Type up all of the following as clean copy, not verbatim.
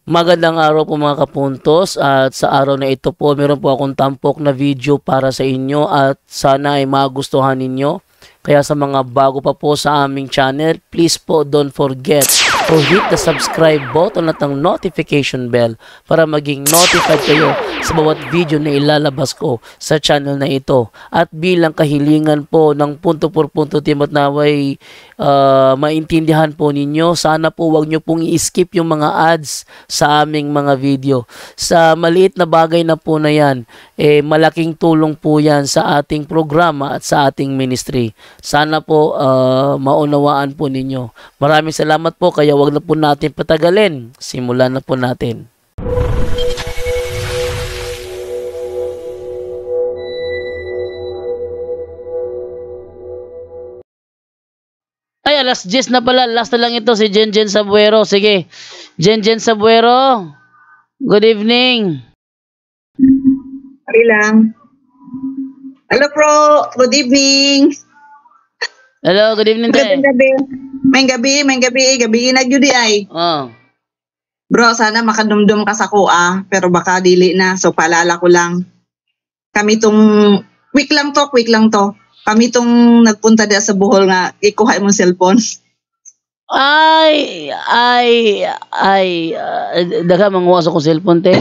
Magandang araw po mga kapuntos, at sa araw na ito po meron po akong tampok na video para sa inyo at sana ay magustuhan ninyo. Kaya sa mga bago pa po sa aming channel, please po don't forget to hit the subscribe button at ang notification bell para maging notified kayo sa bawat video na ilalabas ko sa channel na ito. At bilang kahilingan po ng punto por punto team at naway maintindihan po ninyo, sana po wag nyo pong i-skip yung mga ads sa aming mga video. Sa maliit na bagay na po na yan, malaking tulong po yan sa ating programa at sa ating ministry. Sana po maunawaan po ninyo. Maraming salamat po, kaya wag na po natin patagalin. Simulan na po natin. Ay, alas 10 na pala. Last na lang ito, si Jenjen Sabuero. Sige, Jenjen Sabuero. Good evening. Sorry lang. Hello, bro. Good evening. Hello, good evening, te. Magandang gabi. May gabi. Gabi na yun ay. Oh. Bro, sana makadumdum ka sa kuha, pero baka dili na. So, paalala ko lang. Kami tong, quick lang to. Kami tong nagpunta diya sa Bohol nga, ikuha mong cellphone. Ay, daga manguwas ako cellphone, te.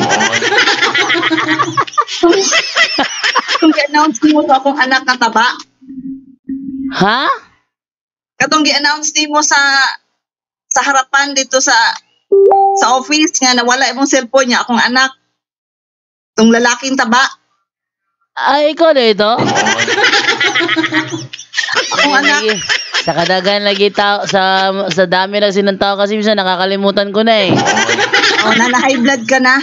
Kung i-announce mo to akong anak na taba. Ha? Katong i-announce mo sa harapan dito sa office nga nawala imong cellphone niya akong anak. Tong lalaking taba. Ay, ikaw na ito? Akong anak. Sa kadagan lagi tao, sa dami lang sinang tao kasi minsan nakakalimutan ko na eh. Oh, na-high blood ka na.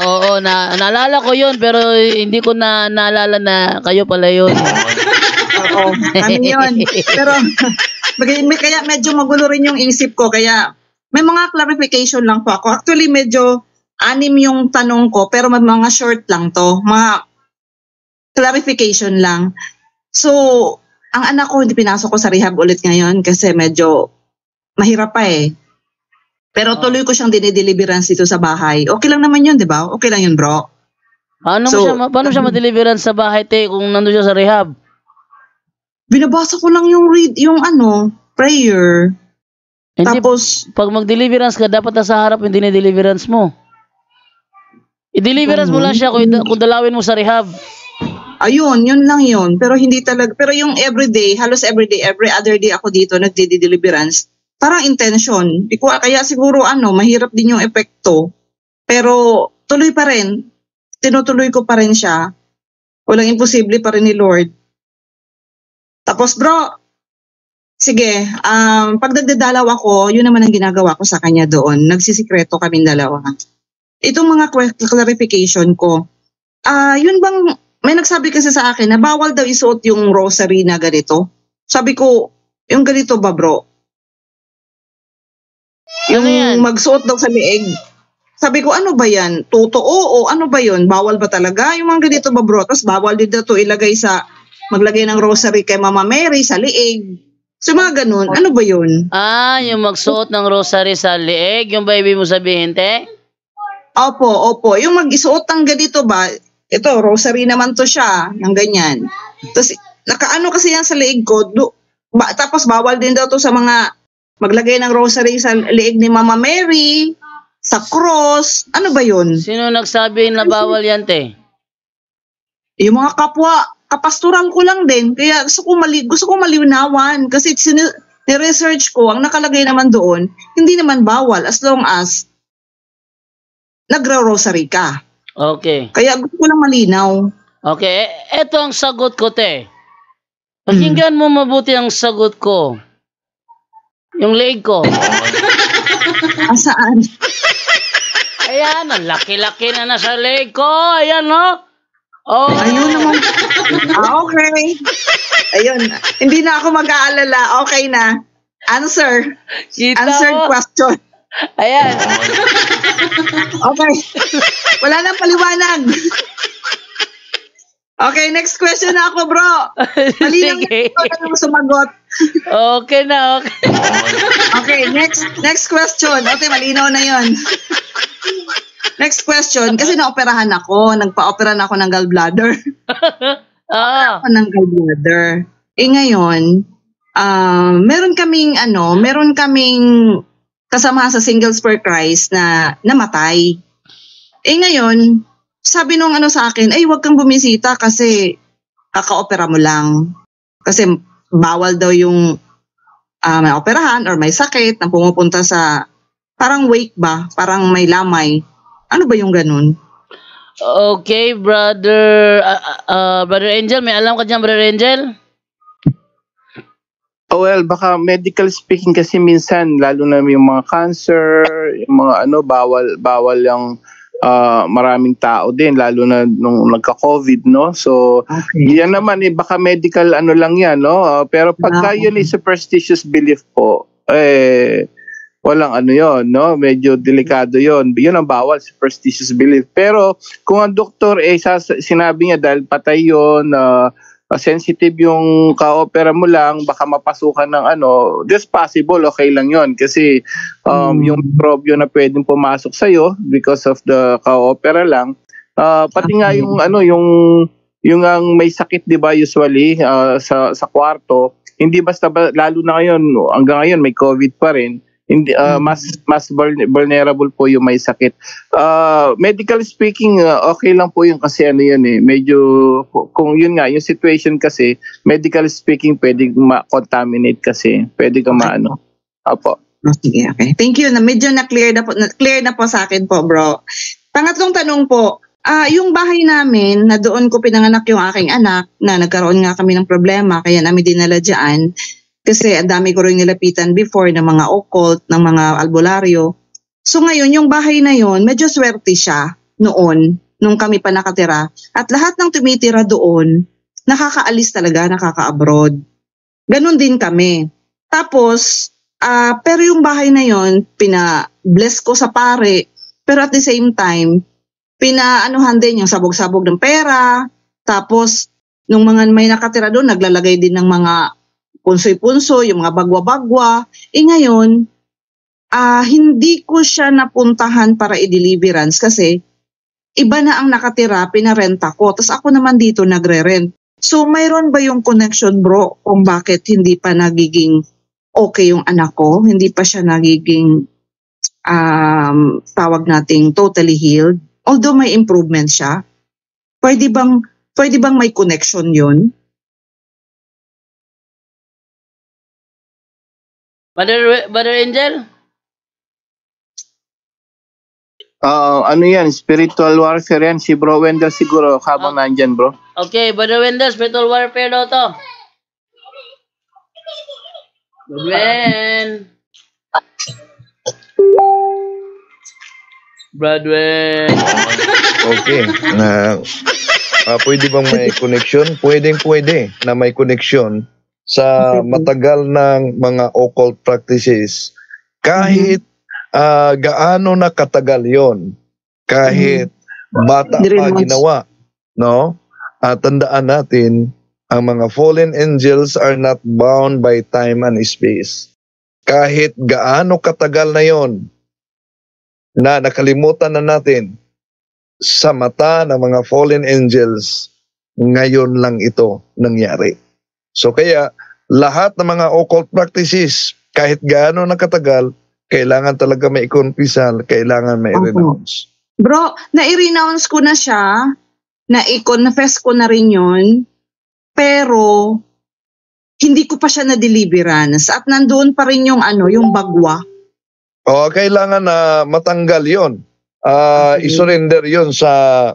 Oo, naalala ko yun, pero hindi ko na naalala na kayo pala yun. Oo, kami yun. Pero, kaya medyo magulo rin yung isip ko, kaya may mga clarification lang po ako. Actually, medyo anim yung tanong ko, pero may mga short lang to. Mga clarification lang. So, ang anak ko, hindi pinasok ko sa rehab ulit ngayon kasi medyo mahirap pa eh. Pero tuloy ko siyang dinideliverance dito sa bahay. Okay lang naman yun, di ba? Okay lang yun, bro. Paano siya ma-deliverance sa bahay, te, kung nandun siya sa rehab? Binabasa ko lang yung prayer. Hindi, tapos, pag mag-deliverance ka, dapat nasa harap yung dinideliverance mo. I-deliverance mo lang siya kung dalawin mo sa rehab. Ayun, yun lang yun. Pero hindi talaga, pero yung everyday, halos everyday, every other day ako dito nagdi-deliverance. Parang intention. Kaya siguro mahirap din yung epekto. Pero tuloy pa rin. Tinutuloy ko pa rin siya. Walang imposible pa rin ni Lord. Tapos bro, sige, pag nagdadalaw ako, yun naman ang ginagawa ko sa kanya doon. Nagsisikreto kaming dalawa. Itong mga clarification ko, yun bang, may nagsabi kasi sa akin na bawal daw isuot yung rosary na ganito. Sabi ko, yung ganito ba bro? Yung magsuot daw sa lieg. Sabi ko, ano ba yan? Totoo o ano ba yun? Bawal ba talaga? Yung mga ganito ba bro? Tapos bawal din daw ito maglagay ng rosary kay Mama Mary sa lieg. So mga ganun, ano ba yun? Yung magsuot ng rosary sa lieg, yung ba ibig mo sabihin, te? Opo. Yung mag-isuot ng ganito ba? Ito, rosary naman to siya, ng ganyan. Tapos, nakaano kasi yan sa liig ko. Tapos, bawal din daw to sa mga maglagay ng rosary sa liig ni Mama Mary, sa cross. Ano ba yun? Sino nagsabi na bawal yan, te? Yung mga kapastoral ko lang din. Kaya gusto ko malinawan. Kasi ni-research ko, ang nakalagay naman doon, hindi naman bawal as long as nagro-rosary ka. Okay. Kaya gusto ko lang malinaw. Okay, eto ang sagot ko, te. Pakinggan mo mabuti ang sagot ko. Yung leg ko. Saan? Ayan, ang laki-laki na nasa leg ko. Ayan, no? Oh. Ayun naman. Okay. Ayun. Hindi na ako mag-aalala. Okay na. Answer. Answered question. Ayan. Okay. Wala nang paliwanag. Okay, next question na ako, bro. Malinaw na mo sumagot. Okay na, okay. Okay, next question. Okay, malinaw na yon. Next question, kasi naoperahan ako, nagpa-opera na ako ng gallbladder. Ah, Ako ng gallbladder. Ngayon, meron kaming kasama sa Singles for Christ na namatay. Ngayon, sabi nung sa akin, ay wag kang bumisita kasi kaka-opera mo lang. Kasi bawal daw yung may operahan or may sakit na pumupunta sa parang wake ba, parang may lamay. Ano ba yung ganun? okay, Brother Angel, may alam ka dyan, Brother Angel? Oh, well, baka medical speaking kasi minsan, lalo na yung mga cancer, yung mga bawal yung maraming tao din, lalo na nung nagka-COVID, no? So, Okay. yan naman, baka medical lang yan, no? Pero pagka yun superstitious belief po, walang yun, no? Medyo delikado yun. Yun ang bawal, superstitious belief. Pero kung ang doktor sinabi niya dahil patay yun, sensitive yung ka-opera mo lang, baka mapasukan ng this possible, okay lang yon kasi yung mikrobyo na pwedeng pumasok sa'yo because of the ka-opera lang, pati nga yung yung ang may sakit, di ba, usually sa kwarto, hindi basta lalo na ngayon, hanggang ngayon may COVID pa rin, hindi mas vulnerable po yung may sakit. Medical speaking, okay lang po yun kasi medyo kung yun nga yung situation kasi medical speaking pwede ma-contaminate kasi pwede ka Apo. Sige, okay. Thank you. Medyo clear na po sa akin po, bro. Pangatlong tanong po, yung bahay namin na doon ko pinanganak yung aking anak na nagkaroon nga kami ng problema kaya namin dinala dyan. Kasi ang dami ko rin nilapitan before ng mga occult, ng mga albularyo. So ngayon, yung bahay na yon, medyo swerte siya noon, nung kami pa nakatira. At lahat ng tumitira doon, nakakaalis talaga, nakaka-abroad. Ganon din kami. Tapos, pero yung bahay na yon, pina-bless ko sa pare. Pero at the same time, pinaanuhan din yung sabog-sabog ng pera. Tapos, nung mga may nakatira doon, naglalagay din ng mga punsoy-punso, yung mga bagwa-bagwa. Ngayon, hindi ko siya napuntahan para i-deliverance kasi iba na ang nakatira, pinarenta ko. Tapos ako naman dito nagre-rent. So, mayroon ba yung connection, bro, kung bakit hindi pa nagiging okay yung anak ko? Hindi pa siya nagiging, tawag nating totally healed? Although may improvement siya. Pwede bang may connection yun? Brother Angel? Yan, spiritual warfare yan. Si Bro Wendell siguro habang nandyan, bro. Okay, Brother Wendell, spiritual warfare daw to. Bradwen. Okay. Pwede bang may connection? Pwede na may connection sa matagal ng mga occult practices. Kahit gaano na katagal yon, kahit bata pa ginawa, no? Tandaan natin, ang mga fallen angels are not bound by time and space. Kahit gaano katagal na yon, na nakalimutan na natin, sa mata ng mga fallen angels, ngayon lang ito nangyari. So kaya, lahat ng mga occult practices, kahit gaano na katagal, kailangan talaga may i-confessal, kailangan may i-renounce. Bro, na-i-renounce ko na siya, na-i-confess ko na rin yun, pero hindi ko pa siya na-deliverance at nandoon pa rin yung yung bagwa. Kailangan na matanggal yon. I-surrender yon sa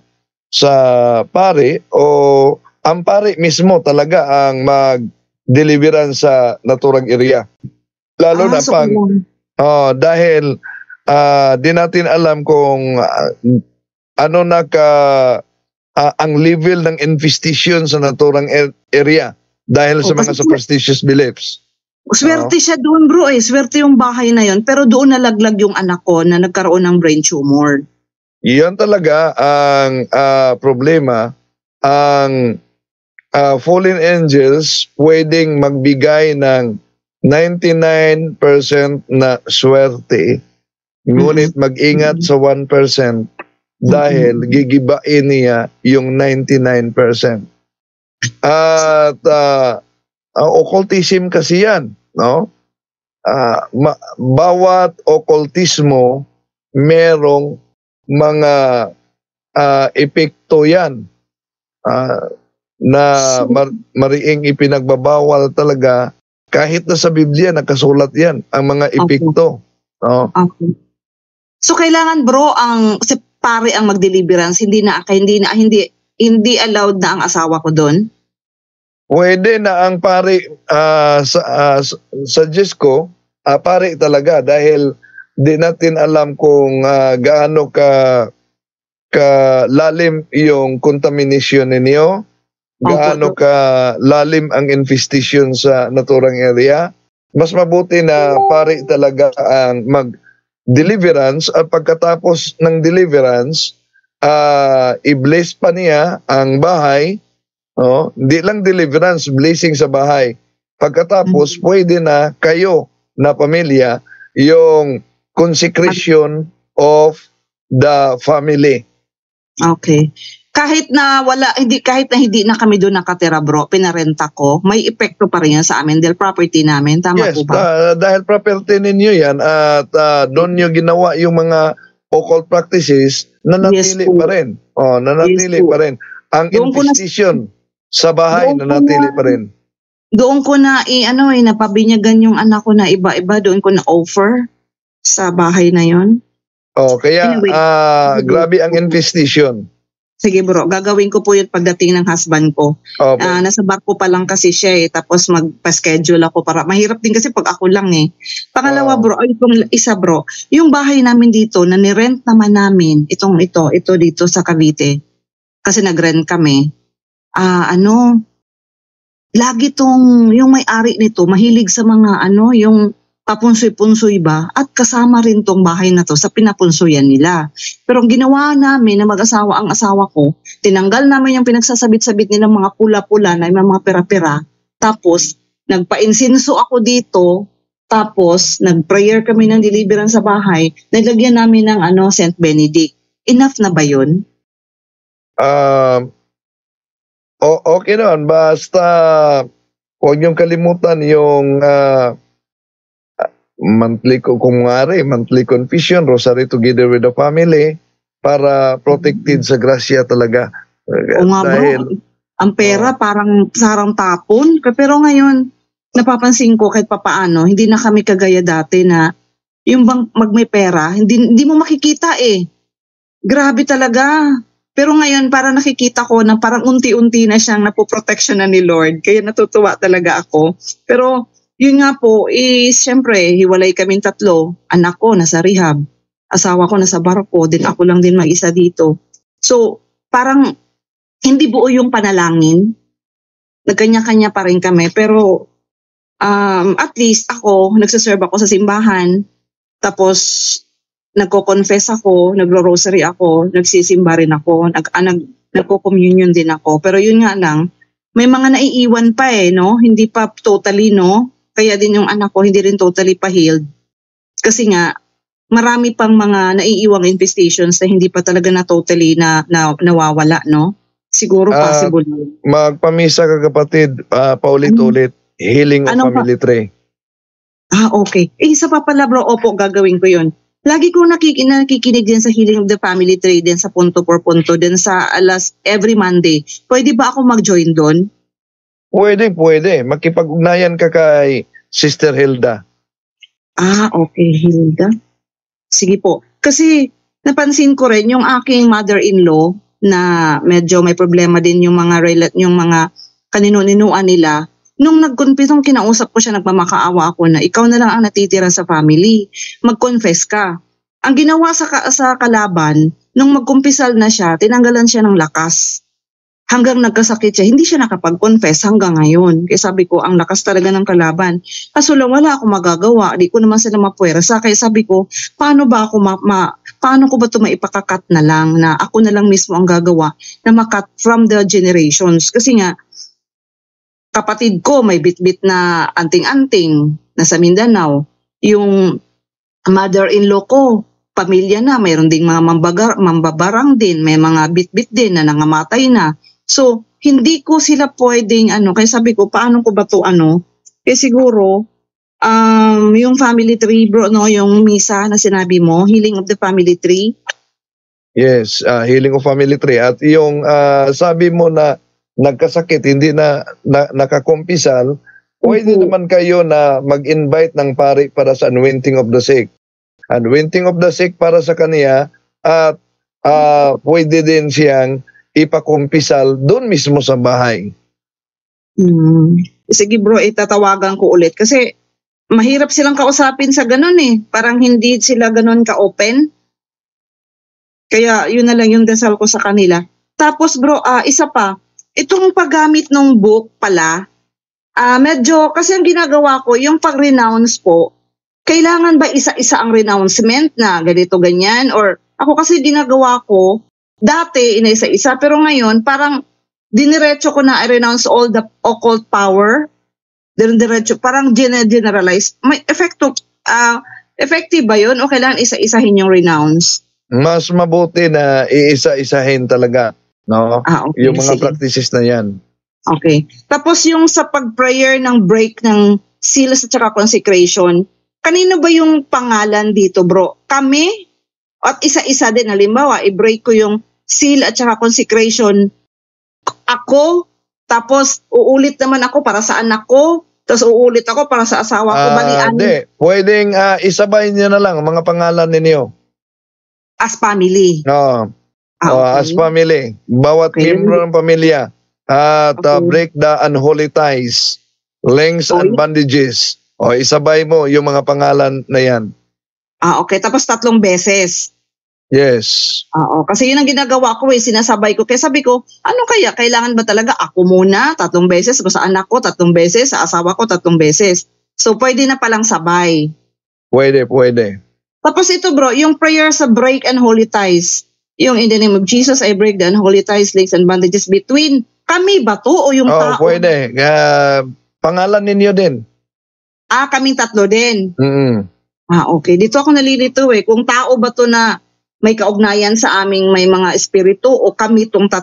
pare, o ang pare mismo talaga ang mag-deliverance sa naturang area. Lalo na pang dahil di natin alam kung ang level ng infestation sa naturang area dahil sa mga superstitious beliefs. Swerte siya doon, bro. Swerte yung bahay na yon, pero doon nalaglag yung anak ko na nagkaroon ng brain tumor. Iyon talaga ang problema. Ang fallen angels pwedeng magbigay ng 99% na swerte, ngunit mag-ingat sa 1% dahil gigibain niya yung 99%. At occultism kasi yan, no? Bawat occultismo merong mga epekto yan na mariing ipinagbabawal talaga. Kahit na sa Biblia nakasulat yan ang mga epekto. No? Okay. So kailangan bro si pare ang mag-deliverance, hindi allowed na ang asawa ko doon? Pwede na ang pare, suggest ko, pare talaga dahil di natin alam kung gaano ka lalim yung contamination ninyo, gaano ka lalim ang infestation sa naturang area. Mas mabuti na pare talaga ang mag-deliverance at pagkatapos ng deliverance, i-bless pa niya ang bahay. Hindi lang deliverance, blessing sa bahay. Pagkatapos, pwede na kayo na pamilya yung consecration of the family. Okay. Kahit na hindi na kami doon nakatira bro, pinarenta ko, may epekto pa rin yan sa amin dahil property namin. Tama Yes, po ba? Dahil property ninyo yan at doon nyo ginawa yung mga occult practices, nanatili Yes, pa rin. Nanatili Yes, pa rin. Ang Doon ko na- infestation sa bahay, Doon ko nanatili na- pa rin. Doon ko na napabinyagan yung anak ko na iba-iba, doon ko na offer sa bahay na yon. Kaya Anyway, grabe ang infestation. Sige bro, gagawin ko po yun pagdating ng husband ko. Opo. Nasa barko pa lang kasi siya tapos magpa-schedule ako para mahirap din kasi pag ako lang Pangalawa bro, itong isa bro, yung bahay namin dito na nirent naman namin, ito dito sa Cavite. Kasi nagrent kami. Lagi yung may-ari nito mahilig sa mga yung papunsoy-punsoy ba at kasama rin tong bahay na to sa pinapunsoyan nila. Pero ang ginawa namin na mag-asawa ang asawa ko, tinanggal namin yung pinagsasabit-sabit nilang mga pula-pula na yung mga pera-pera. Tapos nagpa-insinso ako dito, tapos nag-prayer kami ng deliverance sa bahay, nilagyan namin ng St. Benedict. Enough na ba yun? Okay naman, basta huwag niyong kalimutan yung monthly confession, rosary together with the family para protected sa grasya talaga. O nga bro, ang pera parang sarang tapon. Pero ngayon, napapansin ko kahit papaano, hindi na kami kagaya dati na yung bang may pera, hindi mo makikita Grabe talaga. Pero ngayon, parang nakikita ko na parang unti-unti na siyang napoprotection na ni Lord. Kaya natutuwa talaga ako. Pero yun nga po, siyempre, hiwalay kaming tatlo. Anak ko nasa rehab. Asawa ko nasa barko. Din ako lang din mag-isa dito. So, parang hindi buo yung panalangin. Nagkanya-kanya pa rin kami. Pero at least ako, nagsaserve ako sa simbahan. Tapos, nagko-confess ako, nagro-rosary ako, nagsisimba rin ako, nagko-communion din ako. Pero yun nga lang, may mga naiiwan pa no? Hindi pa totally, no? Kaya din yung anak ko, hindi rin totally pa-healed. Kasi nga, marami pang mga naiiwang infestations na hindi pa talaga na totally nawawala, no? Siguro possible. Magpamisa ka kapatid, paulit-ulit, healing of family tree. Okay. Isa pa pala bro, opo, gagawin ko yun. Lagi ko nakikinig din sa Healing of the Family Tree din sa punto por punto din sa every Monday. Pwede ba ako mag-join doon? Pwede. Makipag-ugnayan ka kay Sister Hilda. Okay, Hilda. Sige po. Kasi napansin ko rin yung aking mother-in-law na medyo may problema din yung mga kaninu-ninuan nila. Nung nung kinausap ko siya, nagmamakaawa ako na ikaw na lang ang natitira sa family. Mag-confess ka. Ang ginawa sa kalaban, nung magkumpisal na siya, tinanggalan siya ng lakas. Hanggang nagkasakit siya, hindi siya nakapag-confess hanggang ngayon. Kaya sabi ko, ang lakas talaga ng kalaban. Kaso lang wala akong magagawa. Di ko naman sila mapuwersa. Kaya sabi ko, paano ko ba ito maipakakat na lang na ako na lang mismo ang gagawa na makat from the generations. Kasi nga, kapatid ko may bitbit na anting-anting na sa Mindanao. Yung mother-in-law ko, pamilya na, mayroon ding mga mambabarang din, may mga bit-bit din na nangamatay na. So, hindi ko sila pwedeng kaya sabi ko, paano ko ba to kaya siguro, yung family tree bro, no, yung misa na sinabi mo, healing of the family tree. Yes, healing of family tree. At yung sabi mo na nagkasakit, hindi na nakakumpisal, pwede naman kayo na mag-invite ng pari para sa anointing of the sick. Anointing of the sick para sa kanya, at pwede din siyang ipakumpisal doon mismo sa bahay. Sige bro, itatawagan ko ulit kasi mahirap silang kausapin sa ganun Parang hindi sila ganun ka-open. Kaya yun na lang yung dasal ko sa kanila. Tapos bro, isa pa, itong paggamit ng book pala, medyo, kasi ang ginagawa ko, yung pag-renounce po, kailangan ba isa-isa ang renouncement na ganito ganyan? Or ako kasi ginagawa ko, dati inaisa-isa, pero ngayon parang diniretso ko na i-renounce all the occult power. Diretso, parang generalize. May effective ba yun o kailangan isa-isahin yung renounce? Mas mabuti na iisa-isahin talaga, no? Okay, yung mga sige. practices na yan. Okay. Tapos yung sa pag-prayer ng break ng seals at saka consecration, kanino ba yung pangalan dito bro? Kami? At isa-isa din, halimbawa, i-break ko yung seal at saka consecration. Ako, tapos uulit naman ako para sa anak ko, tapos uulit ako para sa asawa ko. Hindi, pwedeng isabay niyo na lang mga pangalan ninyo. As family. No. Okay. As family. Bawat membro ng pamilya. At break the unholy ties, links and bandages. Isabay mo yung mga pangalan na yan. Okay. Tapos 3 beses. Yes. Kasi yun ang ginagawa ko sinasabay ko. Kaya sabi ko, ano kaya? Kailangan ba talaga ako muna 3 beses, sa anak ko 3 beses, sa asawa ko 3 beses. So, pwede na palang sabay. Pwede. Tapos ito bro, yung prayer sa break and holy ties. Yung in the name of Jesus, I break the unholy ties, links and bandages between kami ba to o yung tao? Pwede. Pangalan ninyo din. Kaming 3 din. Okay. Dito ako nalilito kung tao ba to na may kaugnayan sa aming may mga espiritu o kami tong 3?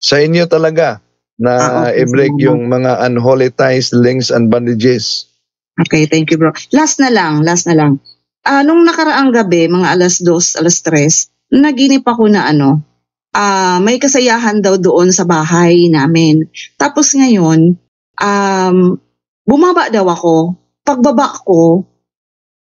Sa inyo talaga na i-break yung mga unholy ties, links and bandages. Okay, thank you bro. Last na lang. Nung nakaraang gabi, mga 2:00, 3:00, naginip ako na may kasayahan daw doon sa bahay namin. Tapos ngayon, bumaba daw ako. Pagbaba ko,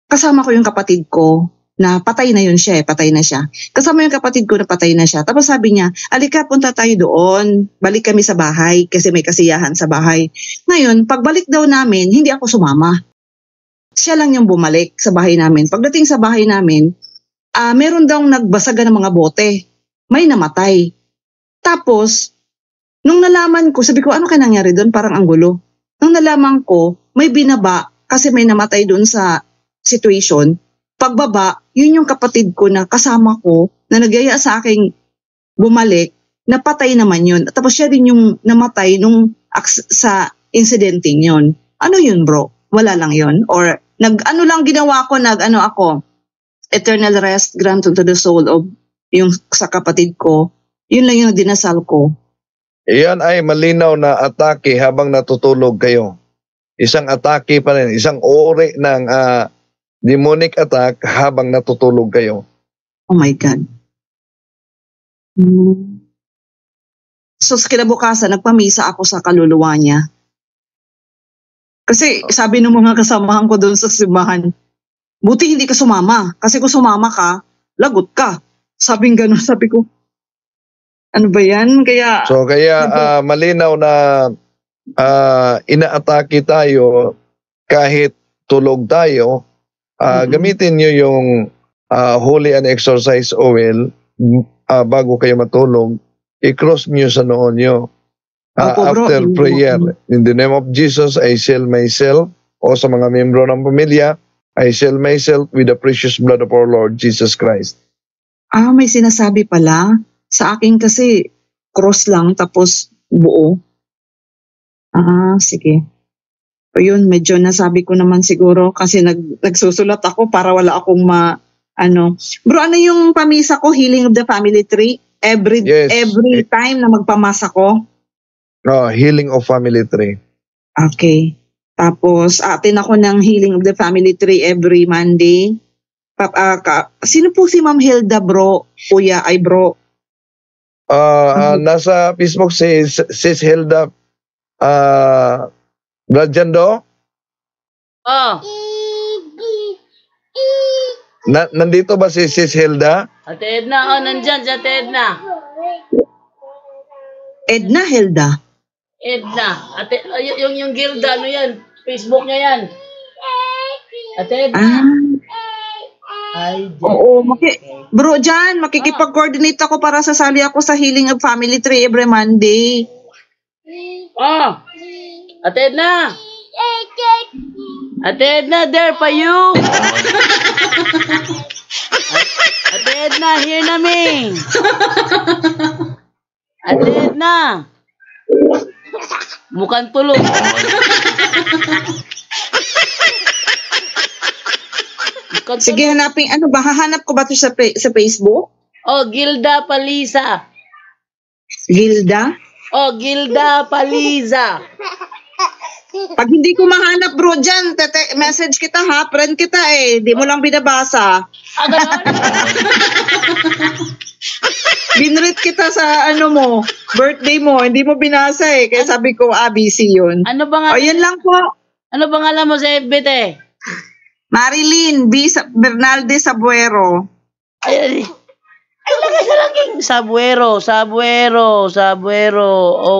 kasama ko yung kapatid ko na patay na yun siya patay na siya. Kasama yung kapatid ko na patay na siya. Tapos sabi niya, alika punta tayo doon. Balik kami sa bahay kasi may kasiyahan sa bahay. Ngayon, pagbalik daw namin, hindi ako sumama. Siya lang yung bumalik sa bahay namin. Pagdating sa bahay namin, meron daw nagbasaga ng mga bote. May namatay. Tapos, nung nalaman ko, sabi ko, ano kaya nangyari doon? Parang ang gulo. Nung nalaman ko, may binaba kasi may namatay doon sa situation. Pagbaba, yun yung kapatid ko na kasama ko na nagyaya sa aking bumalik, napatay naman yun. Tapos siya din yung namatay nung sa incidenting yun. Ano yun bro? Wala lang yun? Or ano lang ginawa ko, ako, eternal rest grant unto the soul of yung sa kapatid ko. Yun lang yung dinasal ko. Iyan ay malinaw na atake habang natutulog kayo. Isang atake pa rin, isang uri ng demonic attack habang natutulog kayo. Oh my God. So sa kinabukasan, nagpamisa ako sa kaluluwa niya. Kasi sabi ng mga kasamahan ko doon sa simbahan, buti hindi ka sumama. Kasi kung sumama ka, lagot ka. Sabing gano'n, sabi ko, ano ba yan? Kaya malinaw na inaatake tayo kahit tulog tayo. Gamitin nyo yung holy and exorcise oil bago kayo matulog. I-cross nyo sa noon nyo. After prayer, in the name of Jesus, I seal myself, o sa mga membro ng pamilya, I seal myself with the precious blood of our Lord Jesus Christ. May sinasabi pala. Sa akin kasi, cross lang, tapos buo. Sige. O yun, medyo nasabi ko naman siguro kasi nagsusulat ako para wala akong Bro, ano yung pamisa ko, Healing of the Family Tree? Every time na magpamasa ko? Healing of Family Tree. Okay. Tapos, atin ako ng Healing of the Family Tree every Monday. Sino po si Ma'am Hilda, bro? Kuya, bro. Nasa Facebook si Sis Hilda Bradjando. Nandito ba si Sis Hilda? Ate Edna, nandyan si Ate Edna. Edna, Hilda. Edna. Ate, yung Gilda, ano yan? Facebook niya yan. Ate Edna. Oo, bro, dyan, makikipag-coordinate ako para sasali ako sa Healing of Family Tree every Monday. Ate Edna. Ate Edna, there for you. Ate Edna, here na me. Ate Edna. Mukhang tulog. Sige, hanapin. Hahanap ko ba ito sa Facebook? Gilda Paliza. Gilda? Gilda Paliza. Pag hindi ko mahanap, bro, dyan, message kita ha, friend kita di mo lang binabasa. Ganon? Binread kita sa birthday mo, hindi mo binasa kaya sabi ko, busy yun. Ano ba nga? Yun lang po. Ano ba nga mo sa FB, Marilyn B. Bernalde Sabuero. Ay, lagay sa laging Sabuero.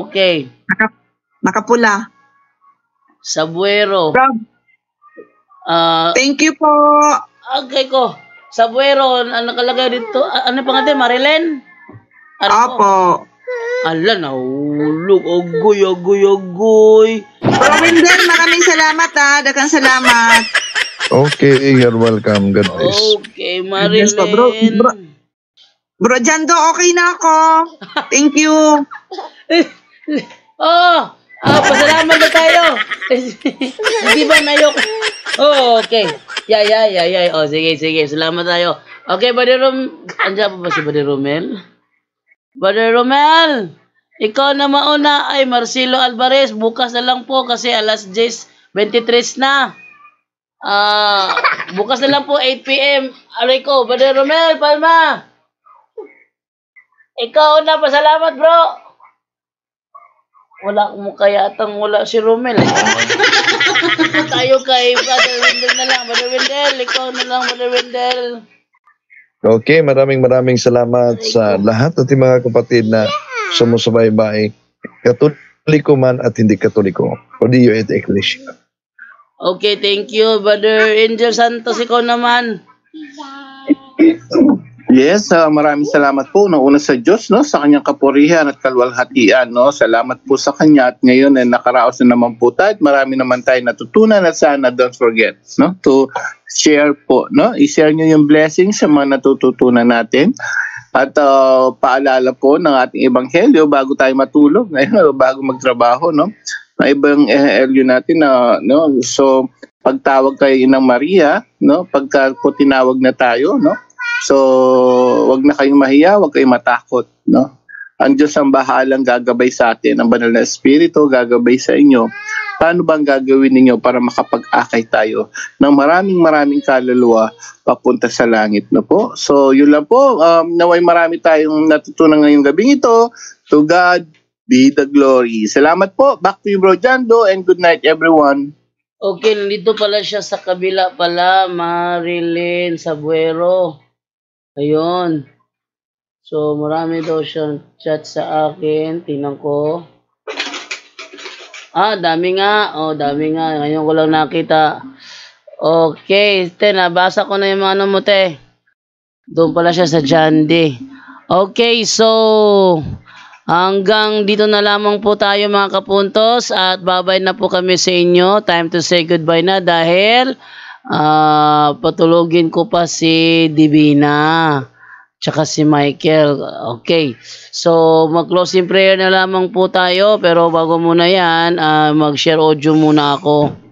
Okay. Nakapula. Sabuero. Thank you po. Okay ko. Sabuero, nakalagay dito. Ano pa nga Marilyn? Opo. Ala, nahulog. Agoy. Bro Wendell, maraming salamat Daghang salamat. Okay, you're welcome. God bless. Okay, Marilyn. Bro Jando, okay na ako. Thank you. Pasalamat na tayo. Hindi ba nayok? Okay. Yeah. Sige. Salamat tayo. Okay, andiyan pa ba si Brother Romel? Brother Romel, ikaw na mauna ay Marcelo Alvarez. Bukas na lang po kasi alas 10:23 na. Bukas na lang po 8 p.m. Aray ko, Brother Romel, Palma. Ikaw na, pasalamat bro. Wala si Romel. Tayo kay Brother Wendell na lang. Brother Wendell, ikaw na lang, Brother Wendell. Okay, maraming salamat sa lahat at mga kapatid na sumusubaybay, Katoliko man at hindi Katoliko, Audio at Ecclesia. Okay, thank you, Brother Angel Santos. Ikaw naman. Yes, maraming salamat po una sa Diyos, sa kanyang kapurihan at kalwalhatian, Salamat po sa kanya at ngayon ay nakaraos na naman po tayo at marami naman tayo natutunan at sana don't forget, to share po, I-share nyo yung blessings sa mga natututunan natin at paalala po ng ating ebanghelyo bago tayo matulog, bago magtrabaho, May ebanghelyo natin so pagtawag kay Inang Maria, pagka po tinawag na tayo, So, wag na kayong mahiya, wag kayong matakot, Ang Diyos ang bahalang gagabay sa atin, ang banal na Espiritu gagabay sa inyo. Paano bang gagawin ninyo para makapag-akay tayo ng maraming kaluluwa papunta sa langit na po? So, yun lang po. Naway marami tayong natutunan ngayong gabing ito. To God be the glory. Salamat po. Back to you, Bro Jando, and good night, everyone. Okay, nandito pala siya sa kabila pala, Marilyn Sabuero. Ayun. So, marami daw siyang chat sa akin. Tingnan ko. Dami nga. Dami nga. Ngayon ko lang nakita. Okay. Nabasa ko na yung mga mo, Doon pala siya sa Jandi. Okay, so, hanggang dito na lamang po tayo mga kapuntos. At babay na po kami sa inyo. Time to say goodbye na dahil patulogin ko pa si Divina tsaka si Michael. Okay, so mag-closing prayer na lamang po tayo, pero bago muna yan, mag-share audio muna ako.